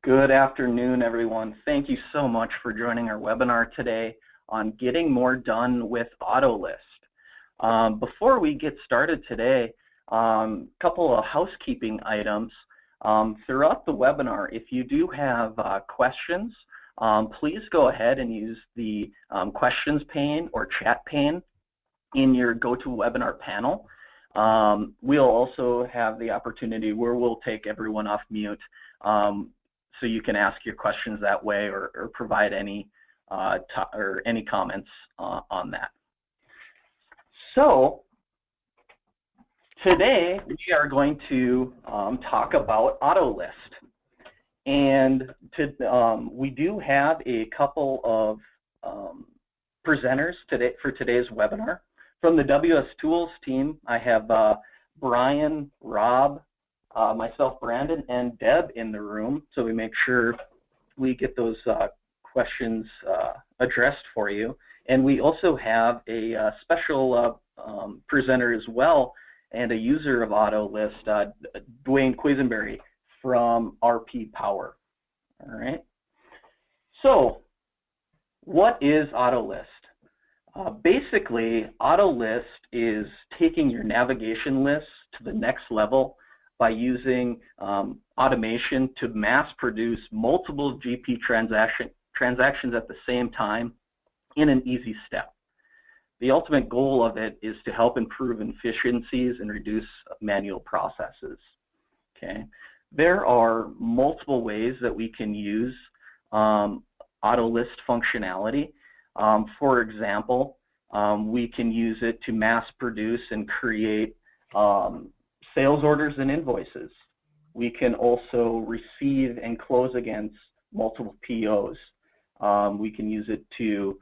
Good afternoon, everyone. Thank you so much for joining our webinar today on getting more done with AutoList. Before we get started today, a couple of housekeeping items. Throughout the webinar, if you do have questions, please go ahead and use the questions pane or chat pane in your GoToWebinar panel. We'll also have the opportunity where we'll take everyone off mute so you can ask your questions that way or provide any comments on that. So today we are going to talk about AutoList. And we do have a couple of presenters today for today's webinar. From the wsTOOLS team, I have Brian, Rob, myself, Brandon, and Deb in the room, so we make sure we get those questions addressed for you. And we also have a special presenter as well, and a user of AutoList, Dwayne Quisenberry from RP Power. All right. So, what is AutoList? Basically, AutoList is taking your navigation lists to the next level by using automation to mass produce multiple GP transactions at the same time in an easy step. The ultimate goal of it is to help improve efficiencies and reduce manual processes. Okay. There are multiple ways that we can use AutoList functionality. For example, we can use it to mass produce and create sales orders and invoices. We can also receive and close against multiple POs. We can use it to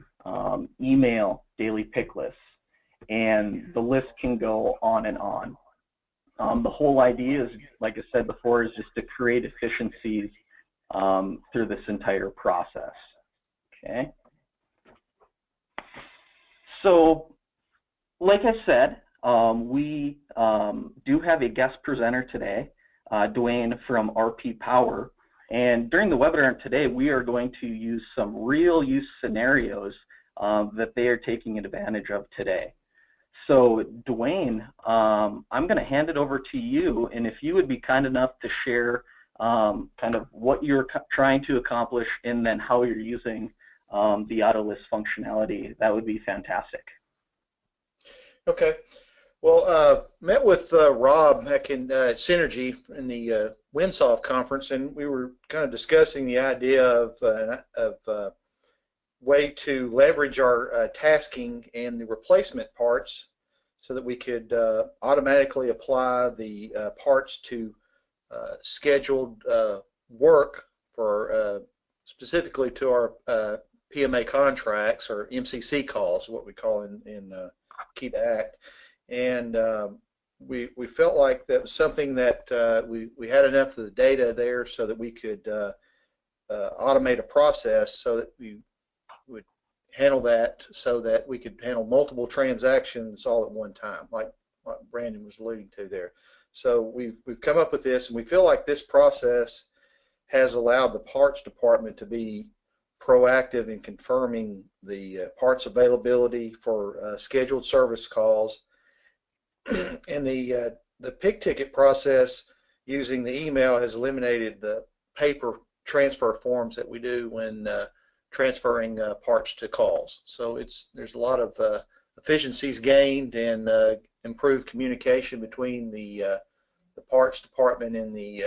email daily pick lists, and the list can go on and on. The whole idea is, like I said before, is just to create efficiencies through this entire process. Okay. So, like I said, we do have a guest presenter today, Dwayne from RP Power. And during the webinar today, we are going to use some real use scenarios that they are taking advantage of today. So, Dwayne, I'm going to hand it over to you, and if you would be kind enough to share kind of what you're trying to accomplish and then how you're using the AutoList functionality, that would be fantastic. Okay. Well, met with Rob back in Synergy in the Winsoft conference, and we were kind of discussing the idea of way to leverage our tasking and the replacement parts so that we could automatically apply the parts to scheduled work for specifically to our PMA contracts, or MCC calls, what we call in Key to Act. And we felt like that was something that we had enough of the data there so that we could automate a process so that we would handle that, so that we could handle multiple transactions all at one time, like what Brandon was alluding to there. So we've come up with this, and we feel like this process has allowed the parts department to be proactive in confirming the parts availability for scheduled service calls. And the pick ticket process using the email has eliminated the paper transfer forms that we do when transferring parts to calls. So there's a lot of efficiencies gained and improved communication between the parts department and the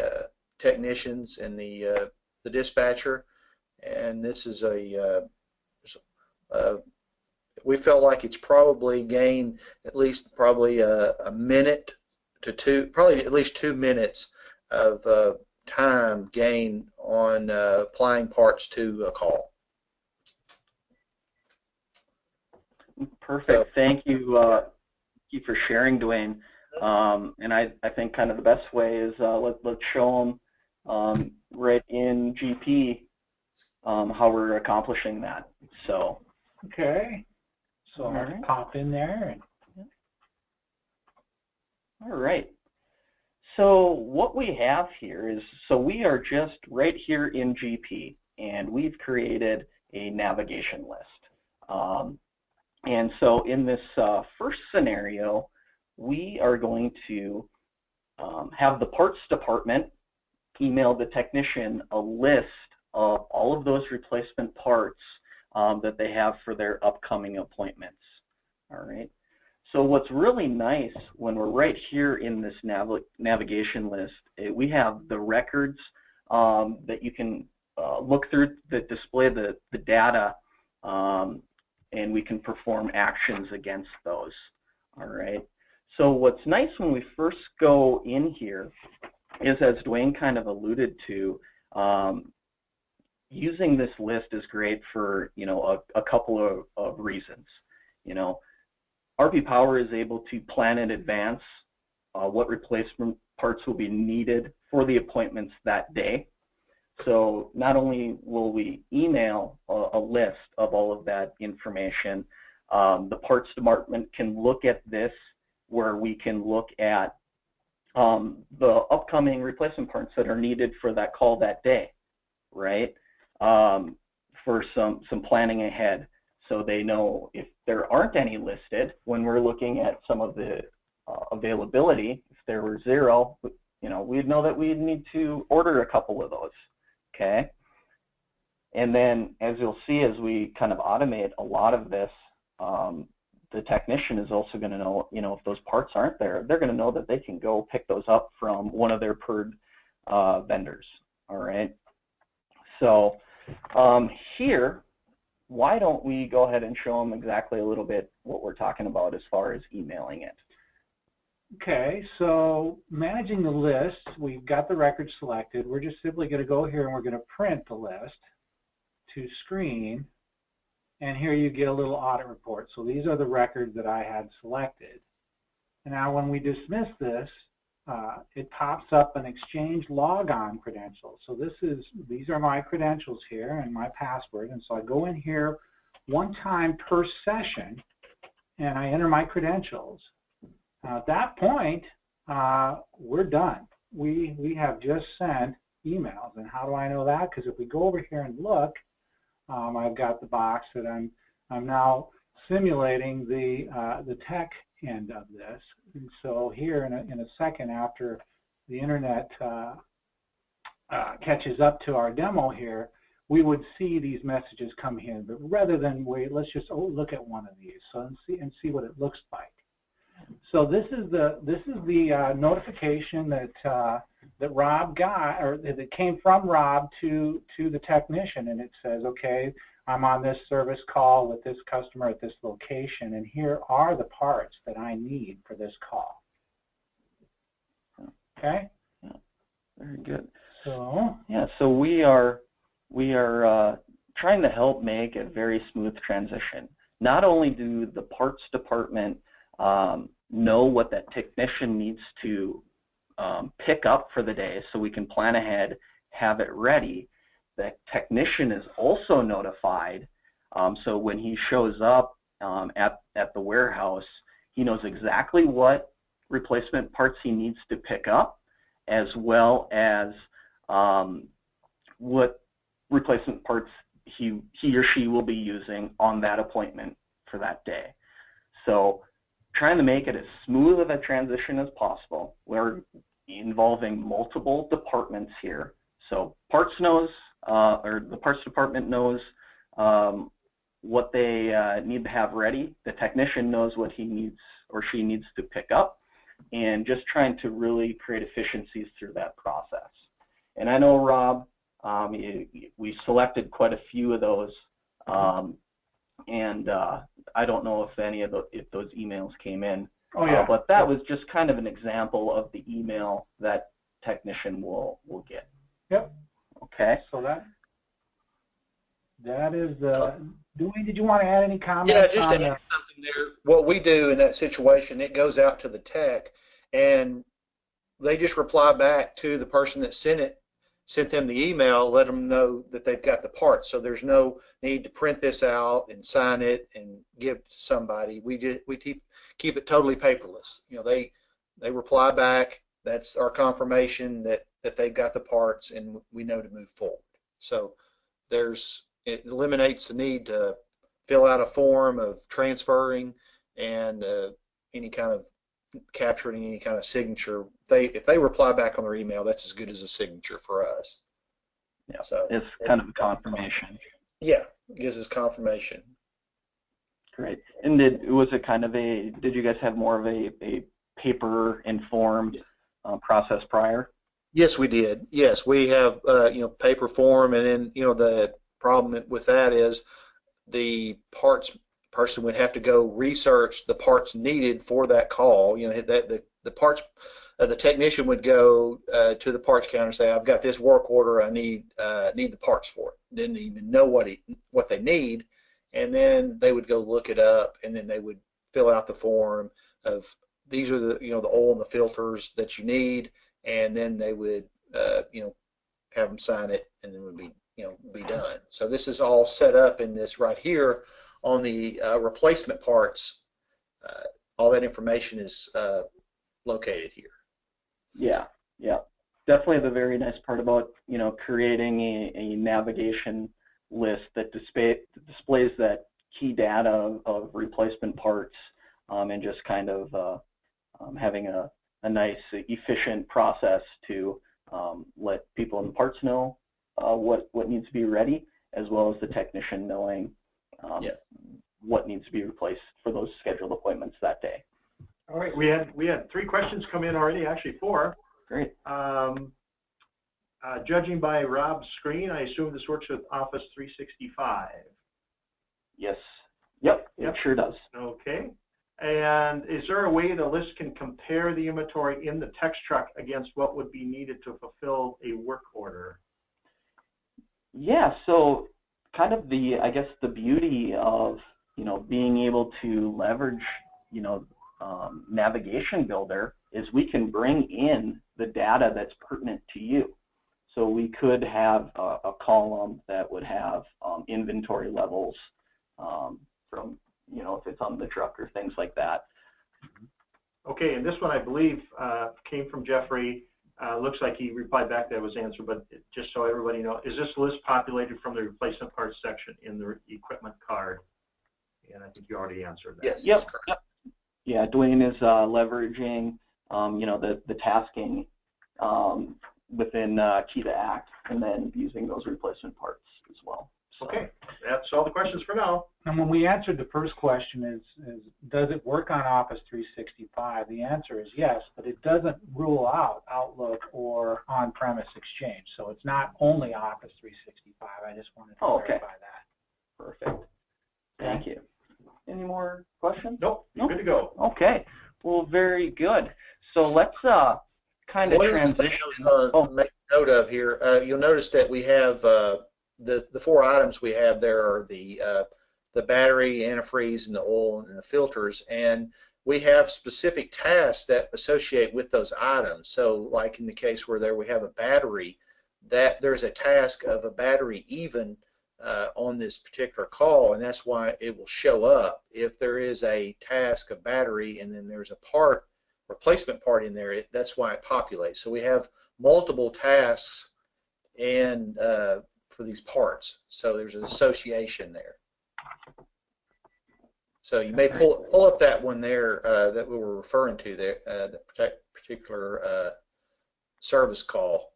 technicians and the dispatcher. And this is we felt like it's probably gained at least a minute to two, probably at least 2 minutes of time gained on applying parts to a call. Perfect. Thank you for sharing, Dwayne. And I think kind of the best way is let's show them right in GP how we're accomplishing that. So. Okay. So I'll pop in there. All right. So what we have here is, so we are just right here in GP, and we've created a navigation list. And so in this first scenario, we are going to have the parts department email the technician a list of all of those replacement parts that they have for their upcoming appointments. All right. So what's really nice when we're right here in this navigation list, we have the records that you can look through that display the data, and we can perform actions against those. All right. So what's nice when we first go in here is, as Dwayne kind of alluded to, using this list is great for, you know, a couple of reasons. You know, RP Power is able to plan in advance what replacement parts will be needed for the appointments that day. So not only will we email a list of all of that information, the parts department can look at this, where we can look at the upcoming replacement parts that are needed for that call that day, right? For some planning ahead, so they know if there aren't any listed when we're looking at some of the availability. If there were 0, you know, we'd know that we'd need to order a couple of those. Okay. And then, as you'll see, as we kind of automate a lot of this, the technician is also going to know, you know, if those parts aren't there, they're going to know that they can go pick those up from one of their preferred vendors. All right. So here, why don't we go ahead and show them exactly a little bit what we're talking about as far as emailing it. Okay, so managing the list, we've got the record selected. We're just simply going to go here and we're going to print the list to screen, and here you get a little audit report. So these are the records that I had selected. And now when we dismiss this, it pops up an Exchange logon credential. So these are my credentials here and my password. And so I go in here one time per session and I enter my credentials. At that point, we're done. We have just sent emails. And how do I know that? Because if we go over here and look, I've got the box that I'm now simulating the tech end of this. And so here in a second, after the internet catches up to our demo here, we would see these messages come in. But rather than wait, let's just look at one of these and see what it looks like. So this is the notification that Rob got, or that came from Rob to the technician, and it says, okay, I'm on this service call with this customer at this location, and here are the parts that I need for this call. Okay. Yeah. Very good. So yeah, so we are trying to help make a very smooth transition. Not only do the parts department know what that technician needs to pick up for the day, so we can plan ahead, have it ready. The technician is also notified, so when he shows up at the warehouse, he knows exactly what replacement parts he needs to pick up, as well as what replacement parts he or she will be using on that appointment for that day. So trying to make it as smooth of a transition as possible. We're involving multiple departments here. So parts knows, or the parts department knows what they need to have ready. The technician knows what he needs or she needs to pick up, and just trying to really create efficiencies through that process. And I know, Rob, we selected quite a few of those, and I don't know if those emails came in. Oh yeah. But that was just kind of an example of the email that technician will get. Yep. Okay. So that is Dwayne, did you want to add any comments? Yeah, just to add something there. What we do in that situation, it goes out to the tech, and they just reply back to the person that sent them the email, let them know that they've got the parts. So there's no need to print this out and sign it and give it to somebody. We keep it totally paperless. You know, they reply back that's our confirmation that they've got the parts and we know to move forward. So it eliminates the need to fill out a form of transferring and any kind of capturing any kind of signature. If they reply back on their email, that's as good as a signature for us. Yeah, so it's kind of a confirmation. Yeah, it gives us confirmation. Great. And did you guys have more of a paper informed process prior? Yes, we did. Yes, we have paper form, and then the problem with that is the parts person would have to go research the parts needed for that call. That the parts the technician would go to the parts counter and say, I've got this work order, I need the parts for it. Didn't even know what they need, and then they would go look it up, and then they would fill out the form of these are the the oil and the filters that you need, and then they would have them sign it, and then it would be done. So this is all set up in this right here on the replacement parts. All that information is located here. Yeah, yeah. Definitely the very nice part about creating a navigation list that displays that key data of replacement parts, and just kind of having a nice efficient process to let people in the parts know what needs to be ready, as well as the technician knowing what needs to be replaced for those scheduled appointments that day. All right, we had 3 questions come in already, actually 4. Great. Judging by Rob's screen, I assume this works with Office 365. Yes. Yep. It sure does. Okay. And is there a way the list can compare the inventory in the text truck against what would be needed to fulfill a work order? Yeah. So kind of I guess the beauty of being able to leverage Navigation Builder is we can bring in the data that's pertinent to you. So we could have a column that would have inventory levels from if it's on the truck or things like that. Okay, and this one I believe came from Jeffrey. Looks like he replied back that was answered, but just so everybody knows, is this list populated from the replacement parts section in the equipment card? And I think you already answered that. Yes. Yep. Yeah, Dwayne is leveraging the tasking within Key to Act, and then using those replacement parts as well. So. Okay, that's all the questions for now. And when we answered the first question is does it work on Office 365? The answer is yes, but it doesn't rule out Outlook or on-premise Exchange. So it's not only Office 365. I just wanted to clarify that. Perfect. Thank you. Any more questions? Nope. Good to go. Okay. Well, very good. So let's kind of transition. Make note of here. You'll notice that we have the 4 items we have there are the battery, antifreeze, and the oil and the filters, and we have specific tasks that associate with those items. So, like in the case where we have a battery, that there's a task of a battery even on this particular call, and that's why it will show up. If there is a task of battery and then there's a replacement part in there, that's why it populates. So we have multiple tasks and for these parts, so there's an association there. So you may pull up that one there that we were referring to there, the particular service call,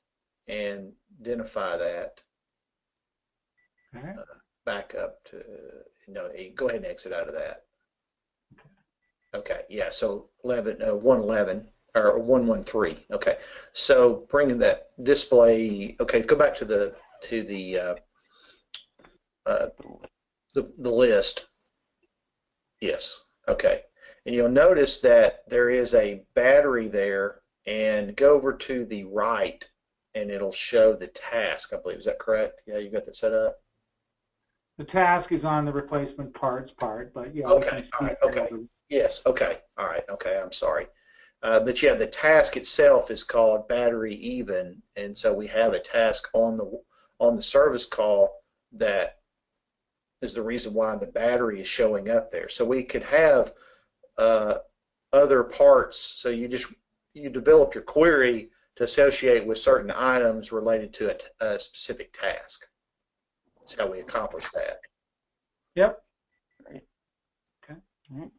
and identify that. Back up to go ahead and exit out of that. Okay, yeah. So 111 or 113. Okay, so bringing that display. Okay, go back to the list. Yes. Okay, and you'll notice that there is a battery there, and go over to the right, and it'll show the task. I believe, is that correct? Yeah, you got that set up. The task is on the replacement parts part, but yeah. Okay. All right. Okay. Yes. Okay. All right. Okay. I'm sorry. But yeah, the task itself is called battery even, and so we have a task on the service call that is the reason why the battery is showing up there. So we could have other parts. So you just you develop your query to associate with certain items related to a specific task. That's how we accomplish that. Yep. Great. Okay. All right.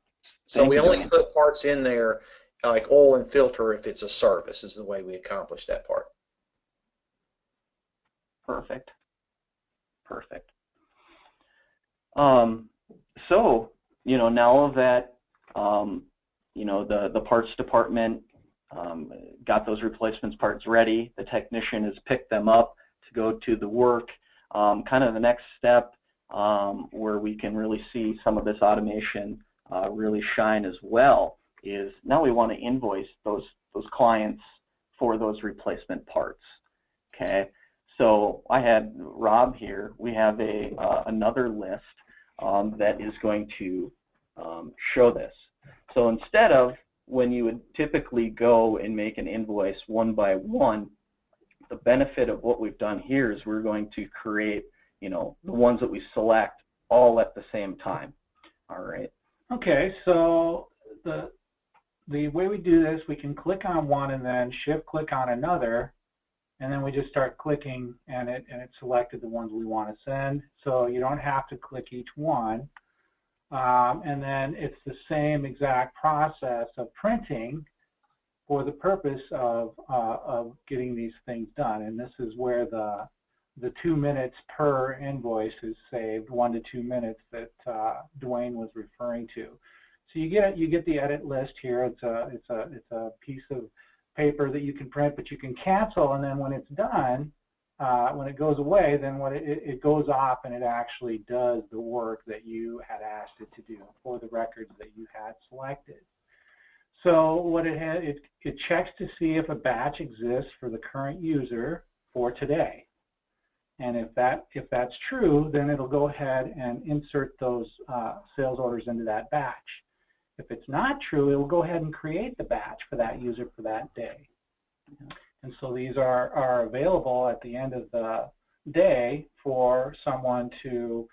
So Thank we you, only Dwayne. put parts in there like oil and filter if it's a service is the way we accomplish that part. Perfect. Perfect. So, now that, the parts department got those replacements parts ready, the technician has picked them up to go to the work. Kind of the next step where we can really see some of this automation really shine as well is now we want to invoice those clients for those replacement parts. Okay, so I had Rob here. We have another list that is going to show this. So instead of when you would typically go and make an invoice one by one, the benefit of what we've done here is we're going to create, the ones that we select all at the same time. All right. Okay, so the way we do this, we can click on one and then shift click on another, and then we just start clicking, and it selected the ones we want to send. So you don't have to click each one. And then it's the same exact process of printing for the purpose of getting these things done. And this is where the 2 minutes per invoice is saved, 1 to 2 minutes that Dwayne was referring to. So you get the edit list here. It's a piece of paper that you can print, but you can cancel, and then when it's done, when it goes away, then it goes off and it actually does the work that you had asked it to do for the records that you had selected. So what it checks to see if a batch exists for the current user for today. And if that's true, then it'll go ahead and insert those sales orders into that batch. If it's not true, it will go ahead and create the batch for that user for that day. And so these are available at the end of the day for someone to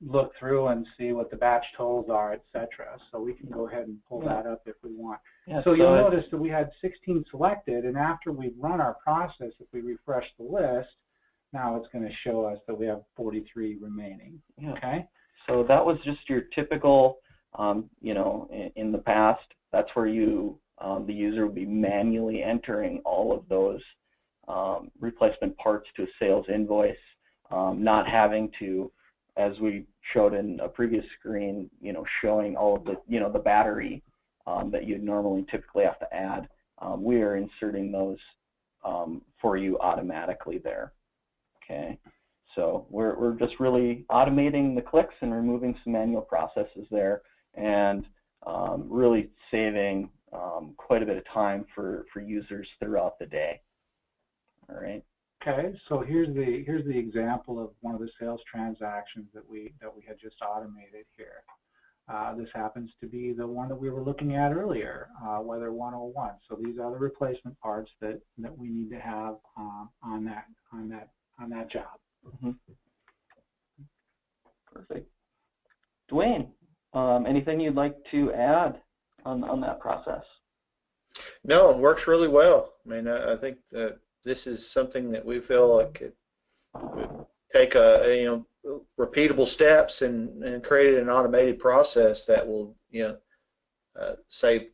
look through and see what the batch totals are, etc. So we can go ahead and pull that up if we want. Yeah, so you'll notice that we had 16 selected, and after we run our process, if we refresh the list, now it's going to show us that we have 43 remaining. Yeah. Okay. So that was just your typical, in the past, that's where the user would be manually entering all of those replacement parts to a sales invoice, not having to, as we showed in a previous screen, showing all of the, the battery that you'd normally typically have to add. We are inserting those for you automatically there. Okay, so we're just really automating the clicks and removing some manual processes there, and really saving quite a bit of time for users throughout the day. All right. Okay, so here's the example of one of the sales transactions that we had just automated here. This happens to be the one that we were looking at earlier, Weather 101. So these are the replacement parts that we need to have on that job. Mm-hmm. Perfect. Dwayne, anything you'd like to add on that process? No, it works really well. I mean, I think that this is something that we feel like it would take repeatable steps and create an automated process that will save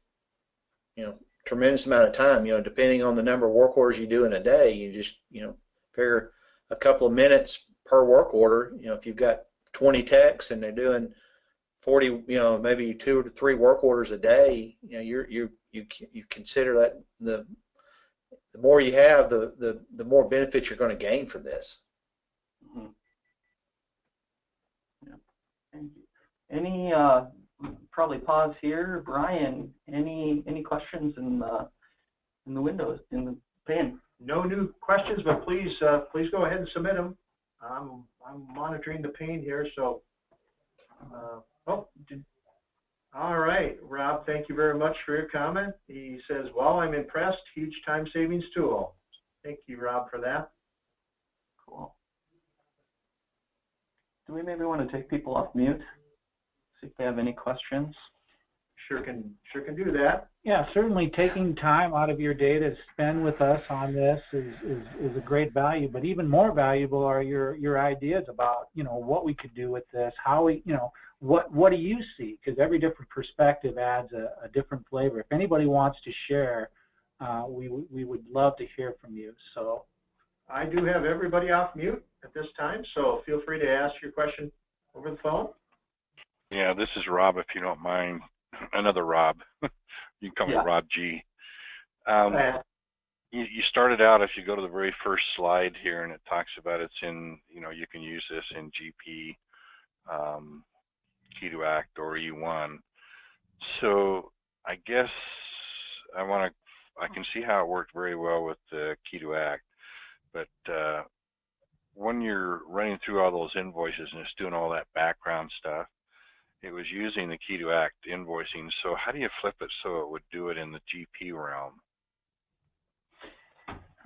tremendous amount of time. Depending on the number of work orders you do in a day, you just figure a couple of minutes per work order. If you've got 20 techs and they're doing 40, maybe 2 to 3 work orders a day, you consider that the more you have, the more benefits you're going to gain from this. Mm-hmm. Yeah. Thank you. Any probably pause here, Brian. Any questions in the windows in the pane? No new questions, but please go ahead and submit them. I'm monitoring the pane here, so. All right, Rob, thank you very much for your comment. He says, well, I'm impressed, huge time savings tool. Thank you, Rob, for that. Cool. Do we maybe want to take people off mute? See if they have any questions? sure can do that. Yeah, certainly taking time out of your day to spend with us on this is a great value, but even more valuable are your ideas about, what we could do with this, how we, what do you see? Because every different perspective adds a different flavor. If anybody wants to share, we would love to hear from you. So I do have everybody off mute at this time, so feel free to ask your question over the phone. Yeah, this is Rob, if you don't mind. Another Rob. You can call me Rob G. You started out, if you go to the very first slide here, and it talks about it's in, you can use this in GP, Key to Act, or E1. So I guess I can see how it worked very well with the Key to Act, but when you're running through all those invoices and it's doing all that background stuff, it was using the Key to Act invoicing. So how do you flip it so it would do it in the GP realm?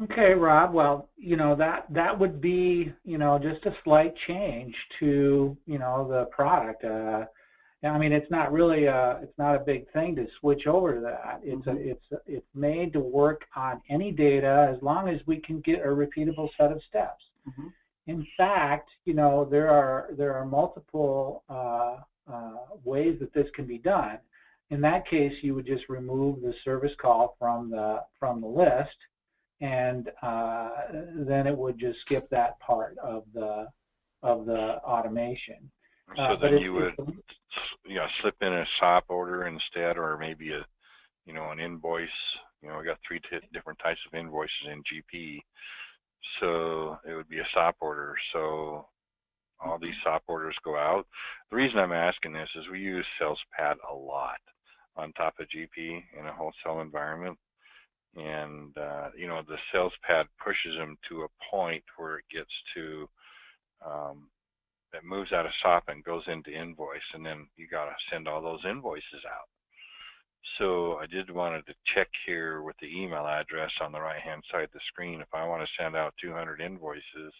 Okay, Rob. Well, that would be, just a slight change to, the product. I mean, it's not really it's not a big thing to switch over to that. It's made to work on any data as long as we can get a repeatable set of steps. Mm-hmm. In fact, there are multiple ways that this can be done. In that case, you would just remove the service call from the list, and then it would just skip that part of the automation. So then you would slip in a SOP order instead, or maybe an invoice. We got 3 different types of invoices in GP, so it would be a SOP order. So all these SOP orders go out. The reason I'm asking this is we use SalesPad a lot on top of GP in a wholesale environment, and the SalesPad pushes them to a point where it gets to it moves out of SOP and goes into invoice, and then you got to send all those invoices out. So I did wanted to check here with the email address on the right hand side of the screen. If I want to send out 200 invoices,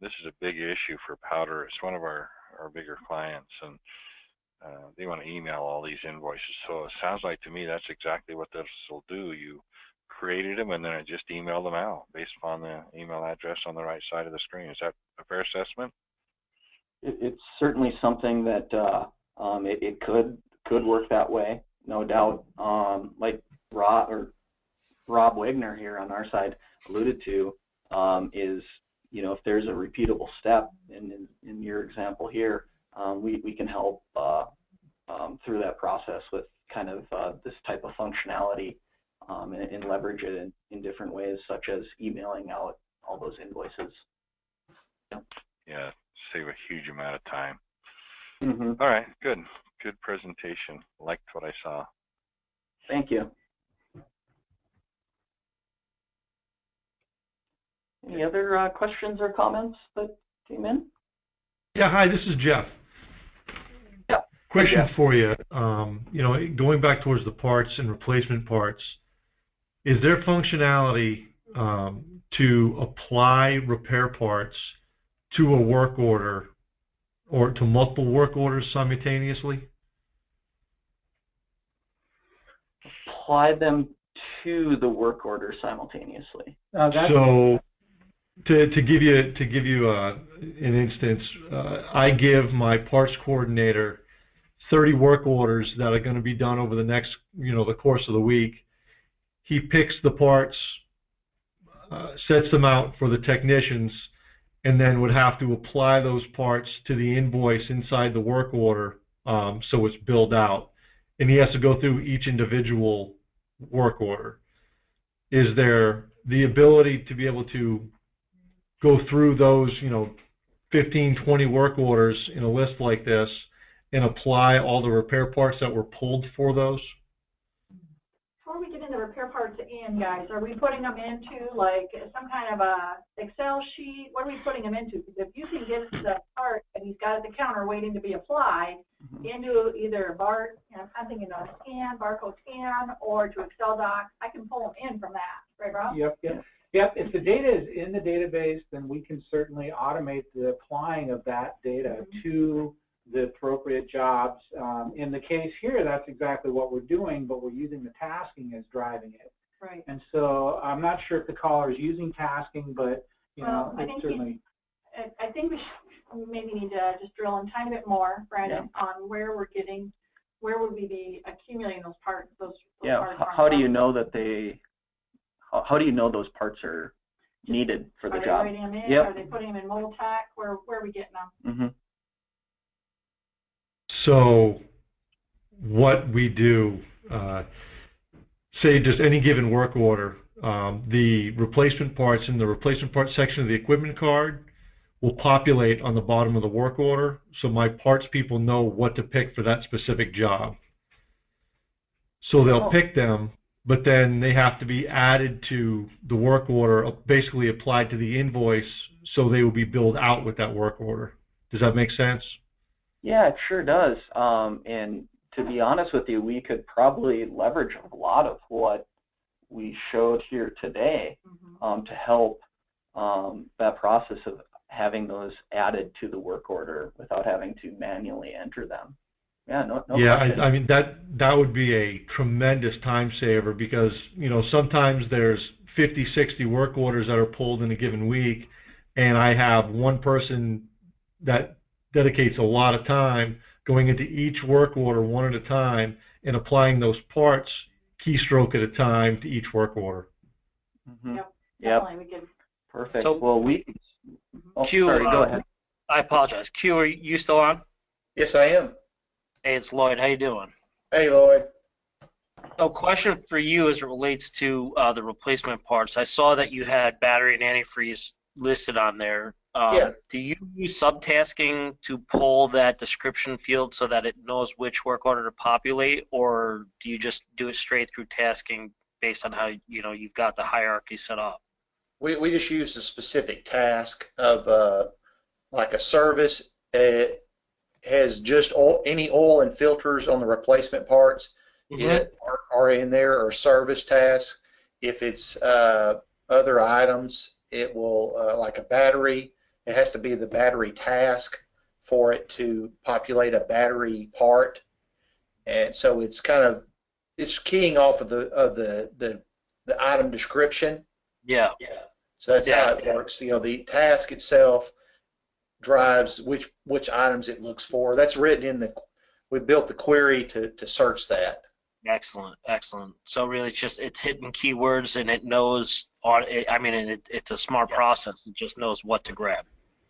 this is a big issue for Powder. It's one of our bigger clients, and they want to email all these invoices. So it sounds like to me that's exactly what this will do. You created them and then it just emailed them out based upon the email address on the right side of the screen. Is that a fair assessment? It's certainly something that it could work that way, no doubt. Like Rob Wagner here on our side alluded to, is if there's a repeatable step in your example here, we can help through that process with kind of this type of functionality and leverage it in different ways, such as emailing out all those invoices. Yeah, save a huge amount of time. Mm-hmm. All right, good presentation. Liked what I saw. Thank you. Any other questions or comments that came in? Yeah, hi, this is Jeff. Yeah. Question Jeff. for you. Going back towards the parts and replacement parts, is there functionality to apply repair parts to a work order or to multiple work orders simultaneously? Apply them to the work order simultaneously. So, to give you an instance, I give my parts coordinator 30 work orders that are going to be done over the next, the course of the week. He picks the parts, sets them out for the technicians, and then would have to apply those parts to the invoice inside the work order, so it's billed out. And he has to go through each individual work order. Is there the ability to be able to go through those, 15, 20 work orders in a list like this and apply all the repair parts that were pulled for those? Before we get into repair parts in, guys, are we putting them into like some kind of a Excel sheet? What are we putting them into? Because if you can get the part and he's got at the counter waiting to be applied into either a I'm thinking a scan, barcode scan, or to Excel doc, I can pull them in from that, right, Rob? Yep. If the data is in the database, then we can certainly automate the applying of that data to the appropriate jobs. In the case here, that's exactly what we're doing, but we're using the tasking as driving it. Right. And so I'm not sure if the caller is using tasking, but Well, I it's think certainly. I think we maybe need to just drill in a tiny bit more, Brandon, on where would we be accumulating those parts? Those parts how do you know that how do you know those parts are needed for the job? Are they writing them in? Yep. Are they putting them in Multac? Where are we getting them? Mm-hmm. So what we do, say just any given work order, the replacement parts in the replacement parts section of the equipment card will populate on the bottom of the work order, so my parts people know what to pick for that specific job. So they'll pick them, but then they have to be added to the work order, basically applied to the invoice, so they will be billed out with that work order. Does that make sense? Yeah, it sure does. And to be honest with you, we could probably leverage a lot of what we showed here today to help that process of having those added to the work order without having to manually enter them. Yeah, no question. I mean that would be a tremendous time saver, because sometimes there's 50, 60 work orders that are pulled in a given week, and I have one person that dedicates a lot of time going into each work order one at a time and applying those parts keystroke at a time to each work order. Mm-hmm. Yep. Yep. We could. Perfect. So, well, Q, sorry, go ahead. I apologize. Q, are you still on? Yes, I am. Hey, it's Lloyd. How you doing? Hey, Lloyd. So, question for you as it relates to the replacement parts. I saw that you had battery and antifreeze listed on there. Yeah. Do you use subtasking to pull that description field so that it knows which work order to populate, or do you just do it straight through tasking based on how you've got the hierarchy set up? We just use a specific task of like a service. It has just any oil and filters on the replacement parts that are in there, or service tasks. If it's other items, it will like a battery. It has to be the battery task for it to populate a battery part, and so it's keying off of the item description. Yeah. So that's how it works. The task itself drives which items it looks for. That's written in we built the query to search that. Excellent. So really, it's hitting keywords, and it knows. It's a smart process. It just knows what to grab.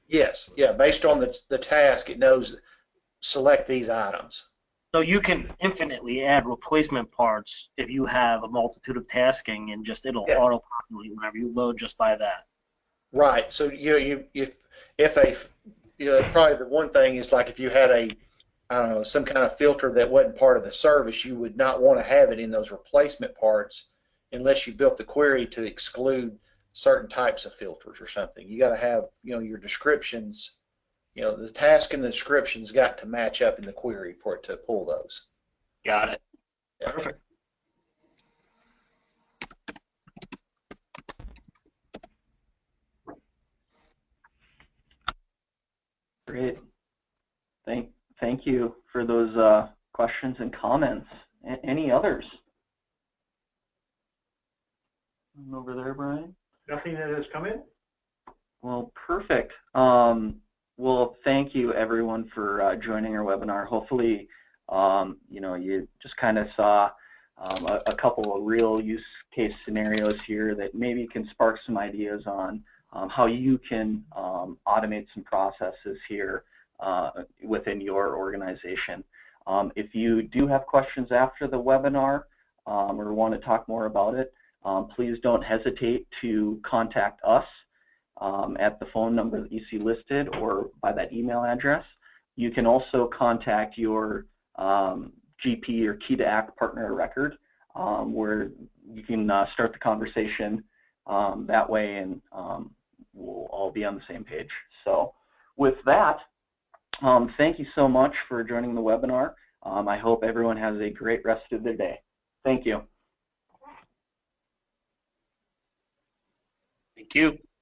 Yes, yeah. Based on the task, it knows select these items. So you can infinitely add replacement parts if you have a multitude of tasking, and it'll auto-populate whenever you load just by that. Right. So probably the one thing is, like, if you had some kind of filter that wasn't part of the service, you would not want to have it in those replacement parts unless you built the query to exclude certain types of filters or something. You got to have your descriptions. The task and the descriptions got to match up in the query for it to pull those. Got it. Yeah. Perfect. Great. Thank you for those questions and comments. Any others? Over there, Brian? Nothing that has come in? Well, perfect. Well, thank you everyone for joining our webinar. Hopefully, you just kind of saw a couple of real use case scenarios here that maybe can spark some ideas on how you can automate some processes here within your organization. If you do have questions after the webinar or want to talk more about it, please don't hesitate to contact us at the phone number that you see listed or by that email address. You can also contact your GP or Key to Act partner of record, where you can start the conversation that way, and we'll all be on the same page. So with that, thank you so much for joining the webinar. I hope everyone has a great rest of their day. Thank you. Thank you.